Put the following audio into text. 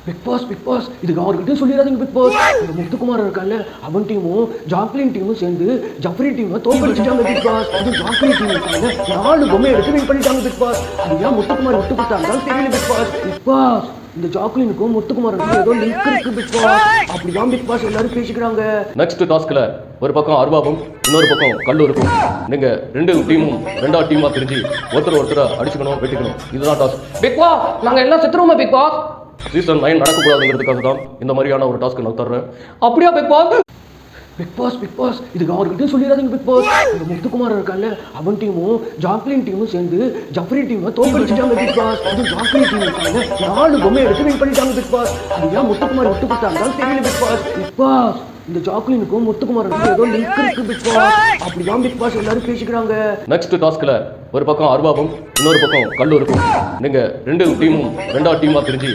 Big pass இதுக்கு அவர்கிட்ட சொல்லிடாதீங்க பிக் பாஸ். இந்த முத்துக்குமார் இருக்கான்ல, அவன் டீமும் ஜாக்லின் டீமும் சேர்ந்து ஜஃப்ரி டீமை தோற்கடிச்சிட்டாங்க பிக் பாஸ். அது ஜாக்லின் டீம் இருக்காங்க, 4 பொம்மை எடுத்து வின் பண்ணிட்டாங்க பிக் பாஸ். அது ஏன் முத்துக்குமார் விட்டு கொடுத்தாங்க தெரியல பிக் பாஸ். பிக் பாஸ் இந்த ஜாக்லினுக்கும் முத்துக்குமாருக்கும் ஏதோ லிங்க் இருக்கு பிக் பாஸ். அப்படிதான் பிக் பாஸ் எல்லாரும் பேசிக்கிறாங்க. நெக்ஸ்ட் டாஸ்க்ல ஒரு பக்கம் அருவாவும் இன்னொரு பக்கம் கல்லு இருக்கும். நீங்க ரெண்டு டீமும் ரெண்டாவது டீமா பிரிஞ்சு ஒருத்தரை அடிச்சுக்கணும், வெட்டிக்கணும். இதுதான் டாஸ்க். பிக் பாஸ் நாங்க எல்லாம் செத்துருவோமா பிக் பாஸ்? சீசன் 9 நடக்கக்கூடாதுங்கிறதுக்காக தான் இந்த மாதிரியான ஒரு டாஸ்க் நான் தர்றேன். அப்படியா பிக் பாஸ்? பிக் பாஸ் இதுக்கு அவர்கிட்ட சொல்லிடாதீங்க பிக் பாஸ். இந்த முத்துக்குமார் இருக்கான்ல, அவன் டீமும் ஜாக்லின் டீமும் சேர்ந்து ஜஃப்ரி டீமை தோற்கடிச்சிட்டாங்க பிக் பாஸ். அது ஜாக்லின் டீம் இருக்காங்க, 4 பொம்மை எடுத்து வின் பண்ணிட்டாங்க பிக் பாஸ். அது ஏன் முத்துக்குமார் விட்டு கொடுத்தாங்க தெரியல பிக் பாஸ். பிக் பாஸ் இந்த ஜாக்லினுக்கும் முத்துக்குமாருக்கும் ஏதோ லிங்க் இருக்கு பிக் பாஸ். அப்படிதான் பிக் பாஸ் எல்லாரும் பேசிக்கிறாங்க. நெக்ஸ்ட் டாஸ்க்ல ஒரு பக்கம் அருவாவும் இன்னொரு பக்கம் கல்லு இருக்கும். நீங்க ரெண்டு டீமும் ரெண்டாவது டீமா பிரிஞ்சு